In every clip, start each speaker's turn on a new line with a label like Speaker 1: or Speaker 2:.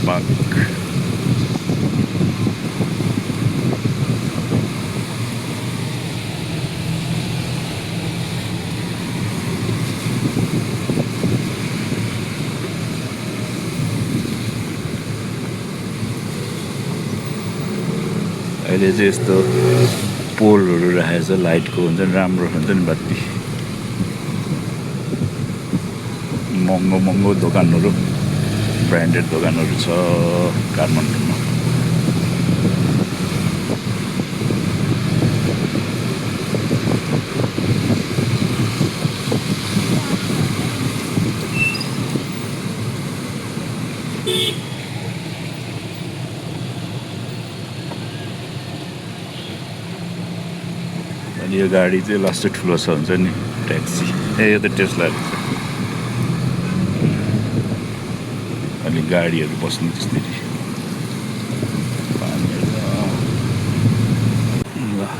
Speaker 1: Park अहिले चाहिँ यस्तो पोलहरू राखेको छ लाइटको हुन्छ नि राम्रो हुन्छ नि बत्ती महँगो महँगो दोकानहरू ब्रान्डेड दोकानहरू छ काठमाडौँमा अनि यो गाडी चाहिँ लास्ट ठुलो छ हुन्छ नि ट्याक्सी यो त टेस्ला रहेछ अनि गाडीहरू बस्नु त्यसरी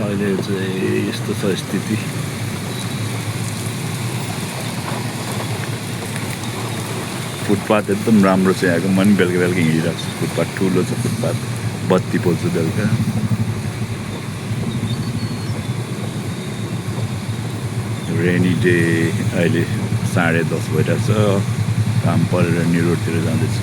Speaker 1: अहिले चाहिँ यस्तो छ स्थिति फुटपाथ एकदम राम्रो छ यहाँको म पनि बेलुका बेलुका हिँडिरहेको छु फुटपाथ ठुलो छ फुटपाथ बत्ती पोल्छ बेलुका रेनी डे अहिले 10:30 भइरहेको छ काम परेर न्यु रोडतिर जाँदैछु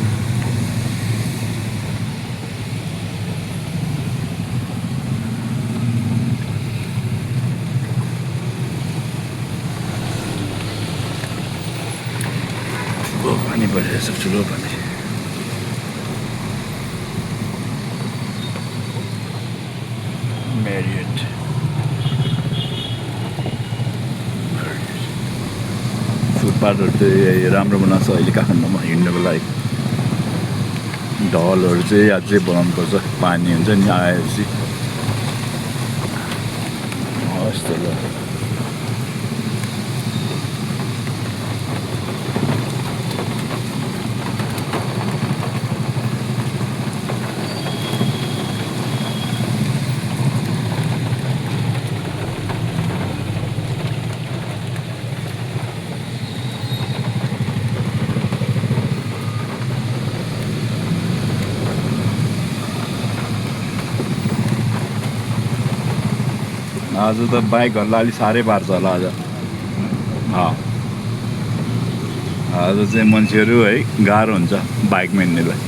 Speaker 1: पानी परिरहेछ ठुलो पानी म्यारियट फुटपाथहरू चाहिँ राम्रो बनाएको छ अहिले काठमाडौँमा हिँड्नुको लागि ढलहरू चाहिँ अझै बनाउनु पर्छ पानी हुन्छ नि आएपछि यस्तो ल आज त बाइकहरूलाई अलिक साह्रै पार्छ होला आज आज चाहिँ मान्छेहरू है गाह्रो हुन्छ बाइकमा हिँड्नेलाई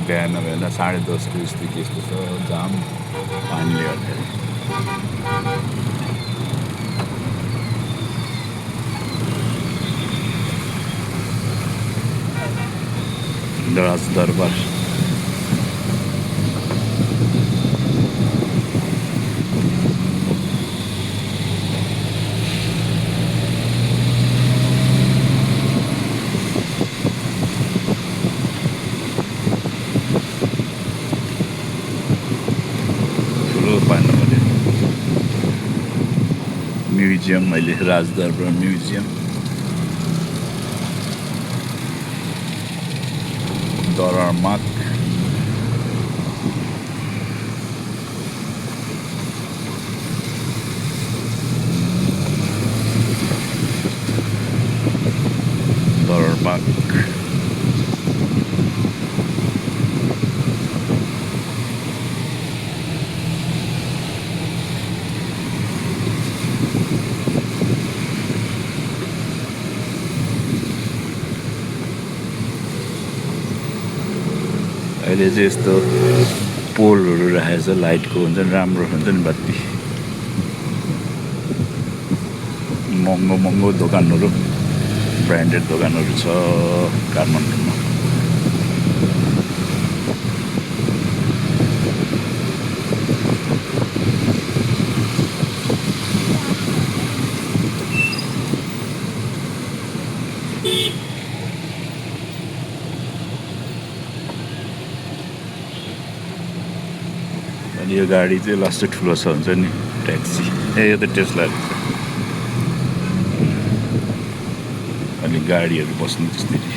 Speaker 1: बिहान बेला 10:30 को स्थिति यस्तो छ जाम पानीले गर्दाखेरि राजदरबार म्युजियम अहिले राजदरबार म्युजियम दरबार अहिले चाहिँ यस्तो पोलहरू राखेको छ लाइटको हुन्छ नि राम्रो हुन्छ नि बत्ती महँगो महँगो दोकानहरू ब्रान्डेड दोकानहरू छ काठमाडौँमा यो गाडी चाहिँ लास्ट ठुलो छ हुन्छ नि ट्याक्सी यो त टेस्ला रहेछ अलि गाडीहरू बस्नु त्यसरी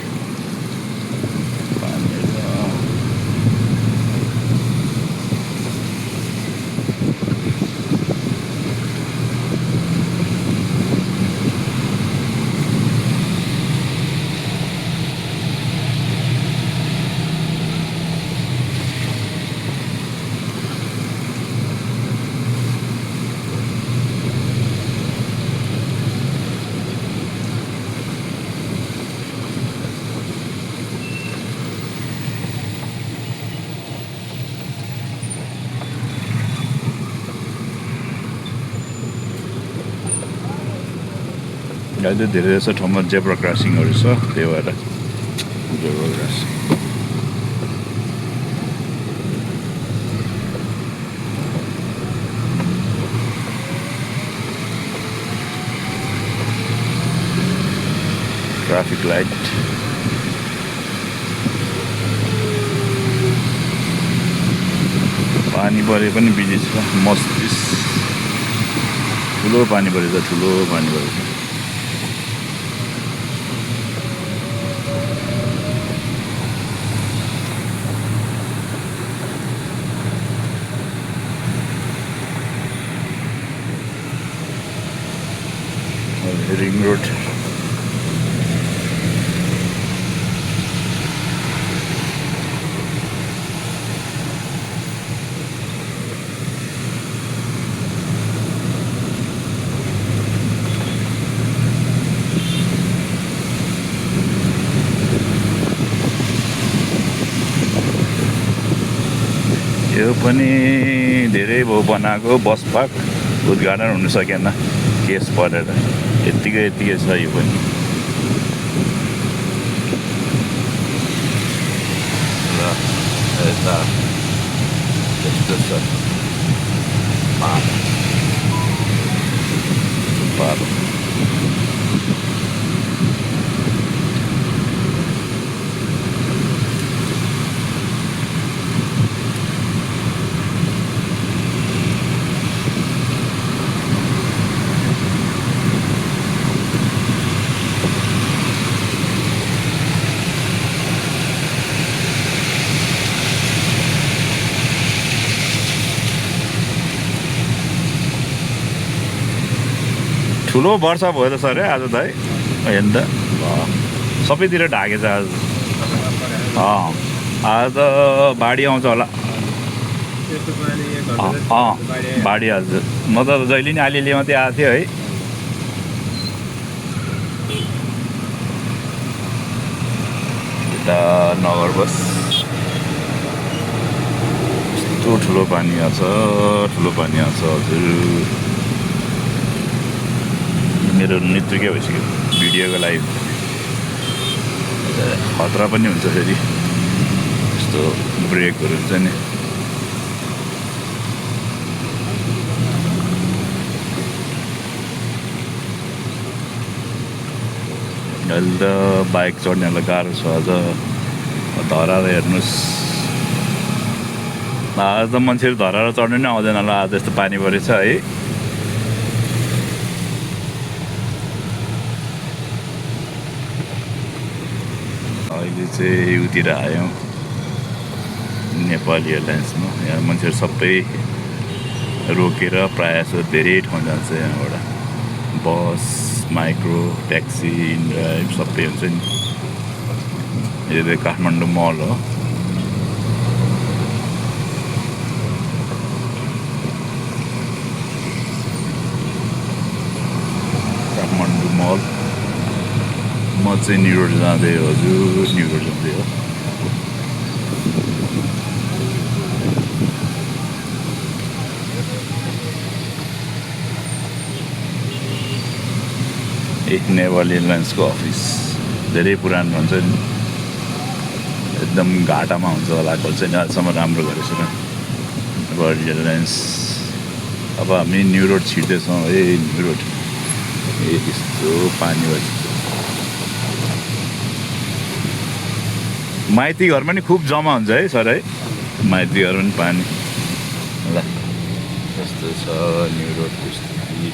Speaker 1: अहिले धेरै जस्तो ठाउँमा जेब्रा क्रसिङहरू छ त्यही भएर जेब्रा क्रसिङ ट्राफिक लाइट पानी परे पनि बिजी छ मस्तिस ठुलो पानी परेछ ठुलो पानी परेछ रिङ रोड यो पनि धेरै भयो बनाएको बस पार्क उद्घाटन हुन सकेन केस परेर यत्तिकै छ यो पनि र यता यस्तो छ पालो ठुलो वर्षा भयो त सर आज त है हेर्नु त सबैतिर ढाकेछ आज आज त बाढी आउँछ होला बाढी आज म त जहिले नि अलिअलि मात्रै आएको थिएँ है यता नगर बस यस्तो ठुलो पानी आउँछ हजुर मेरो नृत्य भइसक्यो भिडियोको लागि खतरा पनि हुन्छ फेरि यस्तो ब्रेकहरू हुन्छ नि अहिले त बाइक चढ्नेलाई गाह्रो छ अझ धराएर हेर्नुहोस् आज त मान्छेहरू धराएर चढ्नु नै आउँदैन होला आज यस्तो पानी परेछ है अहिले चाहिँ उतिर आयौँ नेपाली एयरलाइन्समा यहाँ मान्छेहरू सबै रोकेर प्रायः जस्तो धेरै ठाउँ जान्छ यहाँबाट बस माइक्रो ट्याक्सी इनड्राइभ सबै हुन्छ नि यो चाहिँ काठमाडौँ मल हो काठमाडौँ मल म चाहिँ न्यु रोड जाँदै हजुर न्यु रोड जाँदै हो नेपाल एयरलाइन्सको अफिस धेरै पुरानो हुन्छ नि एकदम घाटामा हुन्छ होला चाहिँ अहिलेसम्म राम्रो गरेको छैन नेपाल एयरलाइन्स अब हामी न्यु रोड छिर्दैछौँ है न्यु रोड यस्तो पानी भएपछि माइती घरमा नि खुब जम्मा हुन्छ है सर है माइती घरमा पनि पानी ल कस्तो छ न्यु रोडको स्थिति।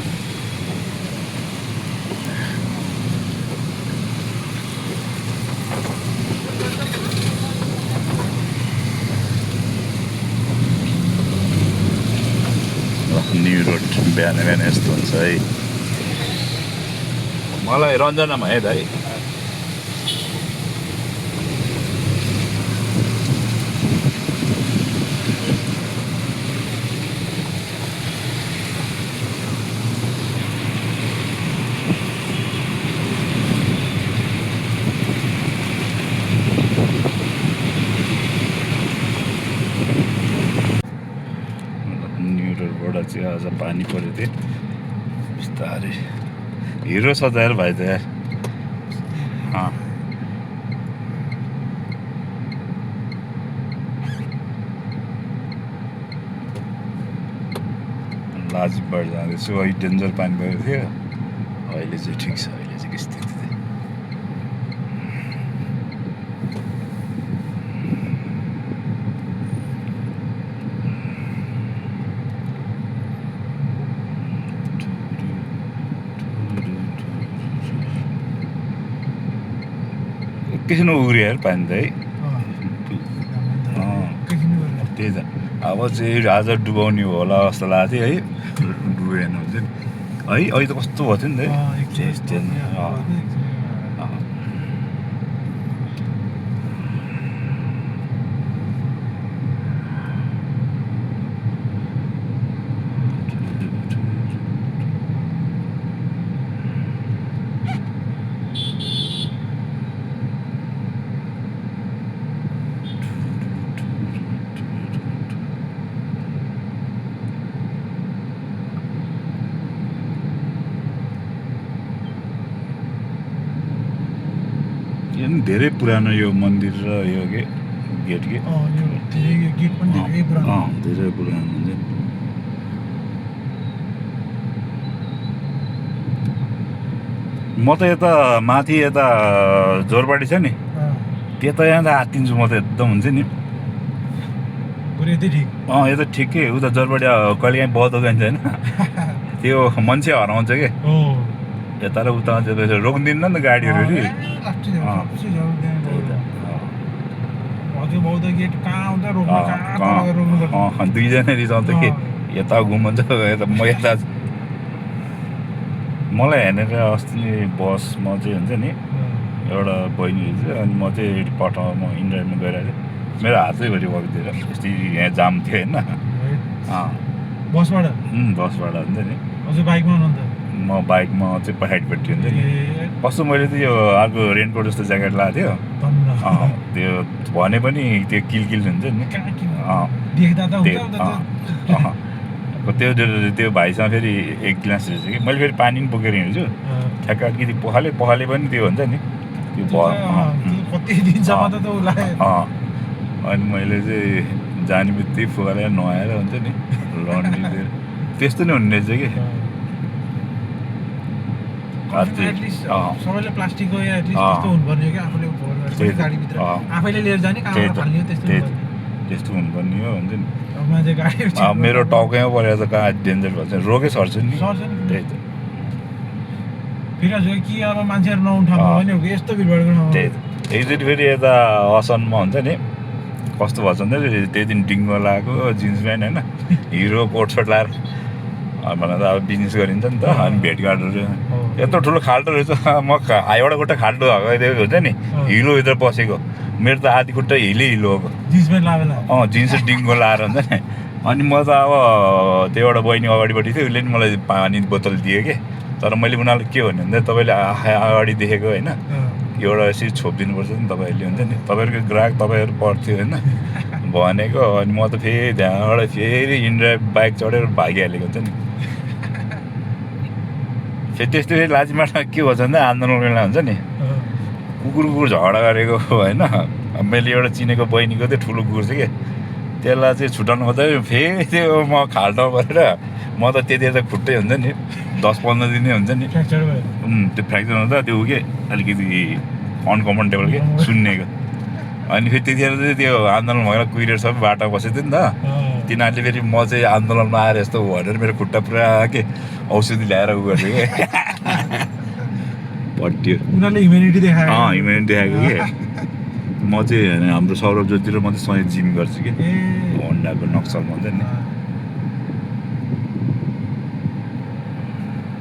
Speaker 1: न्यु रोड बिहान बिहान यस्तो हुन्छ है। मलाई रञ्जनामा है दाइ। बाट चाहिँ आज पानी पऱ्यो थियो बिस्तारै। हिरो सजाएर भाइ त यार। लाजिमबाट जाँदैछु। अहिले डेन्जर पानी परेको थियो, अहिले चाहिँ ठिक छ। अहिले चाहिँ स्थिति एकैछिन उग्रियो यार पानी त है। त्यही त अब चाहिँ आज डुबाउने होला जस्तो लाग्थ्यो है। डुबेन हुन्छ नि है। अहिले त कस्तो भएको थियो नि त। धेरै पुरानो यो मन्दिर र यो के गेट के धेरै पुरानो हुन्छ। म त यता माथि यता जोरपाटी छ नि त्यता यहाँ त आत्तिन्छु म त एकदम हुन्छ नि। यता ठिकै उता जोरपाटी कहिले काहीँ बौद्ध जान्छ होइन त्यो मान्छे हराउँछ कि यता र उता रोकिदिन्न नि त गाडीहरू। दुईजना रिसाउँछ कि यता घुमन्छ यता म यता। मलाई हेरेर अस्ति नि बसमा चाहिँ हुन्छ नि एउटा बहिनी चाहिँ, अनि म चाहिँ पठाउमा इन्डियामा गइरहेको थिएँ। मेरो हातैभरि वकिदिएर यस्तै यहाँ जाम थियो होइन।
Speaker 2: बसबाट
Speaker 1: हुन्छ नि। म बाइकमा चाहिँ पछाडिपट्टि हुन्छ नि। कस्तो मैले त यो अर्को रेनकोट जस्तो ज्याकेट लगाएको थियो त्यो भने पनि त्यो किलकिल हुन्छ नि। त्यो भाइसँग फेरि एक गिलास रहेछ कि मैले फेरि पानी पनि बोकेर हिँड्छु ठ्याक्क अलिकति पखाले पनि त्यो हुन्छ नि त्यो अनि मैले चाहिँ जाने बित्तिकै फुकालेर नुहाएर हुन्छ नि लन्ड्री दिएर त्यस्तो नै हुने रहेछ कि।
Speaker 2: सबैले प्लास्टिकको या एटलिस्ट त्यस्तो हुनुपर्ने हो कि आफूले गाडीभित्र आफैले लिएर जाने कहाँबाट फाल्ने हो
Speaker 1: त्यस्तो हुनुपर्ने हो हुन्छ नि।
Speaker 2: गाडी
Speaker 1: मेरो टाउकैमा परेर त कहाँ डेन्जर भन्छ रोकै सर्छु नि। त्यही त
Speaker 2: फेरि कि अब मान्छेहरू नउठाउनु भने यस्तो भिडभाडको ठाउँमा
Speaker 1: त्यही त। एकचोटि फेरि यता असनमा हुन्छ नि कस्तो भएछ भने त्यही दिन डिङ्गो लगाएको जिन्स प्यान्ट होइन हिरो कोट सर्ट लगाएर भन्दा त अब बिजनेस गरिन्छ नि त। अनि भेटघाटहरू यत्रो ठुलो खाल्टो रहेछ। म एउटा खुट्टा खाल्टो हगाइदिएको हुन्छ नि हिलोभित्र पसेको मेरो त आधी खुट्टा हिलो भएको जिन्स डिङ्गो लाएर हुन्छ नि। अनि म त अब त्यो एउटा बहिनी अगाडिपट्टि थियो उसले नि मलाई पानी बोतल दियो कि तर मैले उनीहरूलाई के भन्यो भने तपाईँले अगाडि देखेको होइन एउटा यसरी छोपिदिनुपर्छ नि तपाईँहरूले हुन्छ नि तपाईँहरूको ग्राहक तपाईँहरू पर्थ्यो होइन भनेको। अनि म त फेरि त्यहाँबाट फेरि इन्ड्राइभ बाइक चढेर भागिहालेको हुन्छ नि। फेरि त्यस्तो फेरि लाजिमाटमा के भन्छ भने आन्दोलन बेला हुन्छ नि कुकुर झगडा गरेको होइन। मैले एउटा चिनेको बहिनीको चाहिँ ठुलो कुकुर छ कि त्यसलाई चाहिँ छुट्याउनु खोज्दा फेरि त्यो म खाल्टो परेर म त त्यति त खुट्टै हुन्छ नि 10-15 दिनै हुन्छ नि त्यो फ्र्याक्चर हुँदा त्यो के अलिकति अनकम्फर्टेबल के सुन्नेको अनि फेरि त्यतिखेर चाहिँ त्यो आन्दोलन भएर कुहिरेर सबै बाटो बसेको थियो नि त तिनीहरूले फेरि म चाहिँ आन्दोलनमा आएर यस्तो भनेर मेरो खुट्टा पुरा के औषधि ल्याएर उ गर्थ्यो कि पट्यो
Speaker 2: उनीहरूले ह्युमेनिटी देखायो
Speaker 1: ह्युमेनिटी देखाएको कि म चाहिँ हाम्रो सौरभ ज्योति र म चाहिँ सँगै जिम गर्छु कि होन्डाको नक्सल भन्छ नि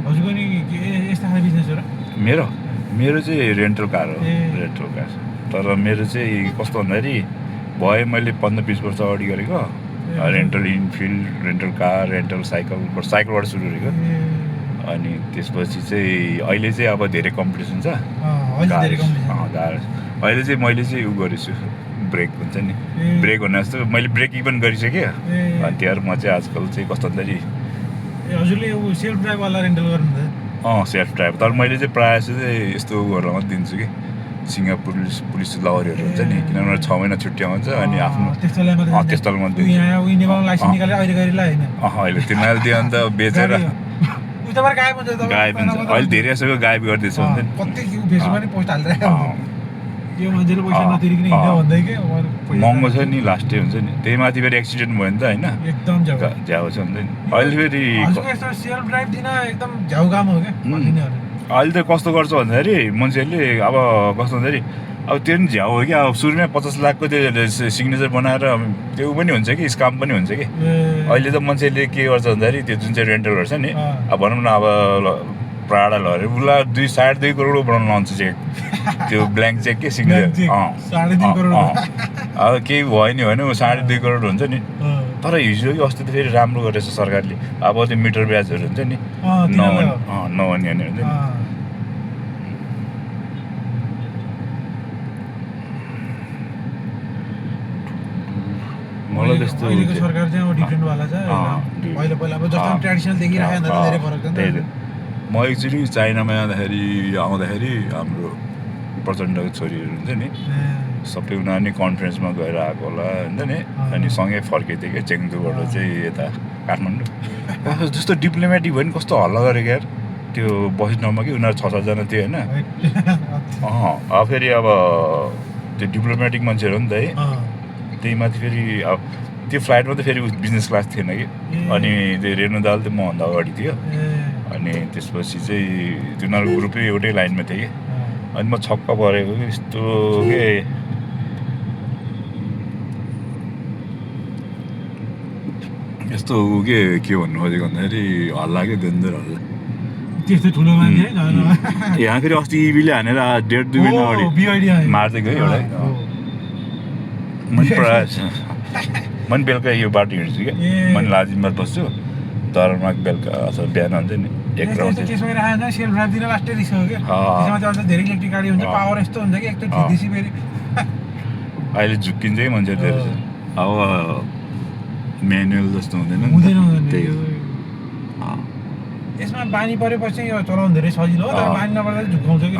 Speaker 2: हजुरको नि यस्तो खाले बिजनेस हो र
Speaker 1: मेरो चाहिँ रेन्टल कार हो रेन्टल कार तर मेरो चाहिँ कस्तो भन्दाखेरि भयो मैले 15-20 वर्ष अगाडि गरेको rental infield rental car rental साइकलबाट सुरु गरेको अनि त्यसपछि चाहिँ अहिले चाहिँ अब धेरै कम्पिटिसन छ अहिले चाहिँ मैले चाहिँ उ गरेछु ब्रेक हुन्छ नि ब्रेक भन्ने जस्तो मैले ब्रेक इभन गरिसकेँ अनि त्यहाँ म चाहिँ आजकल चाहिँ कस्तो भन्दाखेरि
Speaker 2: हजुरले सेल्फ ड्राइभवाला रेन्टल गर्नुहुन्छ
Speaker 1: सेल्फ ड्राइभ तर मैले चाहिँ प्रायः चाहिँ यस्तो गरेर मात्रै दिन्छु कि सिङ्गापुर पुलिस लवरहरू हुन्छ नि किनभने 6 महिना छुट्टी आउँछ अनि आफ्नो त्यस्तोलाई मात्रै अहिले तिनीहरूले दियो अन्त बेचेर गायब हुन्छ अहिले धेरै जसोको गायब गर्दैछ हुन्छ महँगो छ नि लास्ट डे हुन्छ नि त्यही माथि फेरि एक्सिडेन्ट भयो नि त होइन
Speaker 2: एकदम
Speaker 1: झ्याउ छ हुन्छ नि अहिले फेरि अहिले त कस्तो गर्छ भन्दाखेरि मान्छेहरूले अब कस्तो भन्दाखेरि अब त्यो पनि झ्याउ हो कि अब सुरुमै 50 लाखको त्यो सिग्नेचर बनाएर त्यो पनि हुन्छ कि स्काम पनि हुन्छ कि अहिले त मान्छेले के गर्छ भन्दाखेरि त्यो जुन चाहिँ रेन्टलहरू छ नि अब भनौँ न अब प्राडा लरे उसलाई 2.5 करोड बनाउनु लाउँछ चेक त्यो ब्ल्याङ्क चेक के सिग्नेचर अब केही भयो नि भने 2.5 करोड हुन्छ नि तर हिजो कि अस्ति त फेरि राम्रो गरेछ सरकारले अब त्यो मिटर ब्याजहरू हुन्छ नि नहुने हुन्छ नि मलाई त्यस्तो
Speaker 2: सरकार चाहिँ डिफ्रेन्ट वाला छ पहिला पहिला अब जस्तो ट्रेडिसनल देखिरहेको धेरै फरक छ नि
Speaker 1: म एक्चुअली चाइनामा आउँदाखेरि हाम्रो प्रचण्डको छोरीहरू हुन्छ नि सबै उनीहरू नि कन्फरेन्समा गएर आएको होला हुन्छ नि अनि सँगै फर्केको थियो क्या चेङदुबाट चाहिँ यता काठमाडौँ जस्तो डिप्लोमेटिक भयो नि कस्तो हल्ला गरेको यार त्यो बस ठाउँमा कि उनीहरू 6-7 जना थियो होइन अब फेरि अब त्यो डिप्लोमेटिक मान्छेहरू हो नि त है त्यही माथि फेरि अब त्यो फ्लाइटमा त फेरि बिजनेस क्लास थिएन कि अनि त्यो रेणु दाल त मभन्दा अगाडि थियो अनि त्यसपछि चाहिँ तिनीहरूको ग्रुपै एउटै लाइनमा थियो कि अनि म छक्क परेको कि यस्तो के यस्तो के भन्नु खोजेको भन्दाखेरि हल्ला क्या डेन्जर हल्ला
Speaker 2: त्यस्तो ठुलो मान्छे
Speaker 1: यहाँ फेरि अस्ति इबीले हानेर 1.5-2 महिना अगाडि मार्दै गयो एउटा मैले बेलुका यो बाटो हिँड्छु क्या मैले लाजिममा बस्छु दरमाग बेलुका अथवा बिहान हुन्छ नि एक राउन्ड अहिले झुक्किन्छ कि मान्छे धेरै अब म्यानुअल जस्तो हुँदैन त्यही
Speaker 2: यसमा बानी परेपछि यो चलाउनु धेरै सजिलो हो तर बानी नपर्दा झुक्काउँछ कि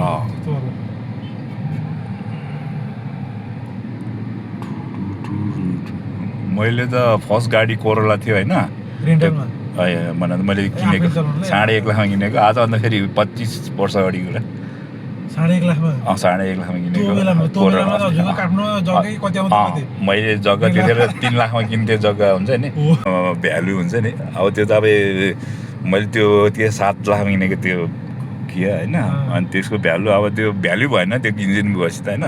Speaker 1: मैले त फर्स्ट गाडी कोरोला थियो होइन मैले किनेको 1.5 लाखमा किनेको आज अन्त फेरि 25 वर्ष अगाडि कुरा
Speaker 2: 1.5 लाखमा
Speaker 1: 1.5 लाखमा किनेको मैले जग्गा त्यतिखेर 3 लाखमा किन्थेँ जग्गा हुन्छ नि भ्यालु हुन्छ नि अब त्यो त अब मैले त्यो 7 लाखमा किनेको त्यो किया होइन अनि त्यसको भ्यालु अब त्यो भ्यालु भएन त्यो इन्जिन गएपछि त होइन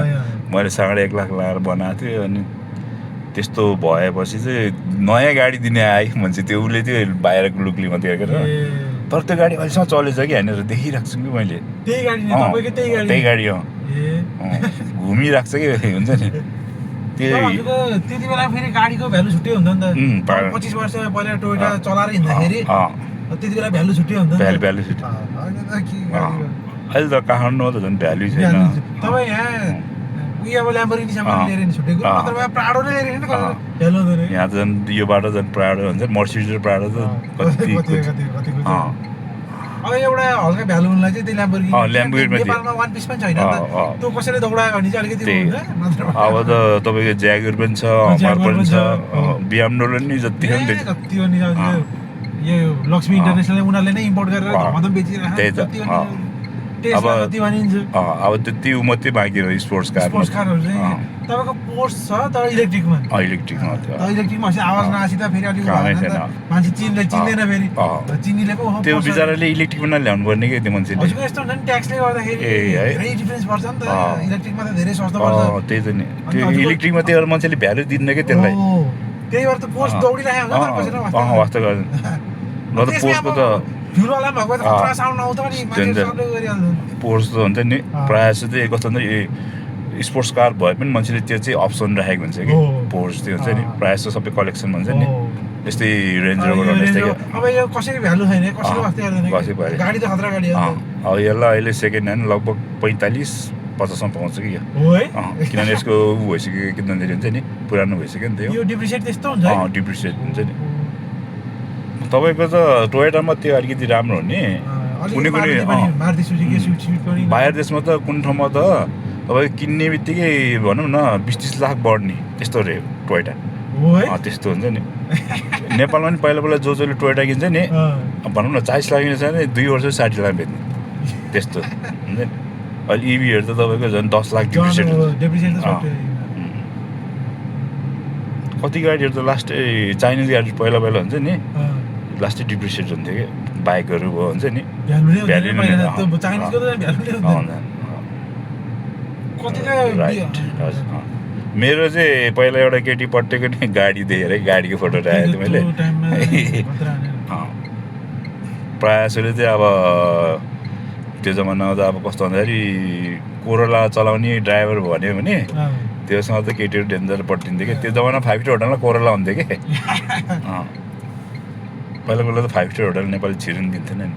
Speaker 1: मैले 1.5 लाख लगाएर बनाएको थिएँ अनि त्यस्तो भएपछि चाहिँ नयाँ गाडी दिने आयो मान्छे त्यो उसले त्यो बाहिरको लुकले मात्रै हेरेर तर त्यो गाडी अहिलेसम्म चलेछ कि होइन देखिरहेको छु कि मैले त्यही गाडी घुमिरहेको छ कि हुन्छ नि
Speaker 2: त्यति बेला फेरि गाडीको भ्यालु छुट्टै हुन्छ नि त 25 वर्ष पहिला टोयोटा चलाएर हिँड्दाखेरि त्यति बेला भ्यालु छुट्टै हुन्छ
Speaker 1: भ्यालु छुट्टै अहिले त काठमाडौँमा त झन् भ्यालु छैन
Speaker 2: तपाईँ यहाँ अब ल्याम्बोर्गिनीसम्म लिएर छुटेको नत्र प्राडो नै लिएर हिँड्नु भ्यालु हुँदैन
Speaker 1: यहाँ त झन् यो बाटो झन् प्राडो हुन्छ मर्सिडिज र प्राडो त कति
Speaker 2: अब एउटा हल्का भ्यालु हुनलाई चाहिँ त्यो ल्याम्बोर्गिनी नेपालमा वान पिस पनि छैन त्यो कसैले दौडायो भने चाहिँ अलिकति हुन्छ
Speaker 1: अब त तपाईँको ज्यागुर पनि छ अमर पनि छ BMW नि जति
Speaker 2: यो लक्ष्मी इन्टरनेसनल उनीहरूले नै इम्पोर्ट गरेर घरमा त बेचिरहेको टेस्ला कति भनिन्छ
Speaker 1: अब त्यति मात्रै बाँकी रह्यो स्पोर्ट्स कार
Speaker 2: कारहरू चाहिँ तपाईँको पोर्स छ तर इलेक्ट्रिकमा
Speaker 1: इलेक्ट्रिकमा
Speaker 2: इलेक्ट्रिकमा आवाज नआसिँदा फेरि अलिक मान्छे चिन्दैन फेरि चिनिले पो
Speaker 1: त्यो बिचराले इलेक्ट्रिकमा ल्याउनु पर्ने कि त्यो मान्छेले
Speaker 2: हजुर यस्तो हुन्छ नि ट्याक्सले गर्दाखेरि धेरै डिफरेन्स पर्छ नि त इलेक्ट्रिकमा त धेरै सस्तो पर्छ
Speaker 1: त्यही त नि त्यो इलेक्ट्रिकमा त्यो अरू मान्छेले भ्यालु दिन्न कि त्यसलाई
Speaker 2: त्यही भएर त पोस्ट दौडिरहेको हुन्छ
Speaker 1: वास्तव गर्दैन न त पोस्टको त
Speaker 2: फ्युलवाला भएको त खतरा साउन्ड आउँछ नि मान्छे सबले गरिहाल्छ
Speaker 1: पोर्स त हुन्छ नि प्रायः जस्तो चाहिँ कस्तो हुन्छ स्पोर्ट्स कार भए पनि मान्छेले त्यो चाहिँ अप्सन राखेको हुन्छ कि पोर्स त्यो हुन्छ नि प्रायः जस्तो सबै कलेक्सन हुन्छ नि यस्तै रेन्ज रोभर जस्तै
Speaker 2: अब यो कसैको भ्यालु छैन कसैको वास्तै गर्दैन गाडी त खतरा गाडी हो
Speaker 1: अब यसलाई अहिले सेकेन्ड ह्यान्ड लगभग 45-50 पाउँछ कि किनभने यसको ऊ भइसक्यो किनभने हुन्छ नि पुरानो भइसक्यो नि
Speaker 2: त्यो डिप्रिसिएट त्यस्तो हुन्छ
Speaker 1: डिप्रिसिएट हुन्छ नि तपाईँको त टोयोटामा त्यो अलिकति राम्रो हो नि कुनै बाहिर देशमा त कुन ठाउँमा त तपाईँ किन्ने बित्तिकै भनौँ न 20-30 लाख बढ्ने त्यस्तो रे टोयोटा त्यस्तो हुन्छ नि नेपालमा पनि पहिला जसले टोयोटा किन्छ नि भनौँ न 40 लाख किन्छ भने 2 वर्ष 60 लाख बेच्ने त्यस्तो हुन्छ नि अहिले इभीहरू त तपाईँको झन् 10 लाख डिप्रिसिएट कति गाडीहरू त लास्टै चाइनिज गाडी पहिला हुन्छ नि लास्टै डिप्रिसिएट हुन्थ्यो कि बाइकहरू भयो हुन्छ नि राइट मेरो चाहिँ पहिला एउटा केटी पट्टेको नि गाडी देखेर गाडीको फोटो राखेको थिएँ मैले प्रायः जसले चाहिँ अब त्यो जमानामा त अब कस्तो भन्दाखेरि कोरोला चलाउने ड्राइभर भन्यो भने त्योसँग त केटीहरू डेन्जर पट्टिन्थ्यो कि त्यो जमाना 5 स्टार होटलमा कोरोला हुन्थ्यो कि पहिला त 5 स्टार होटल नेपाली छिरिन दिन्थेन नि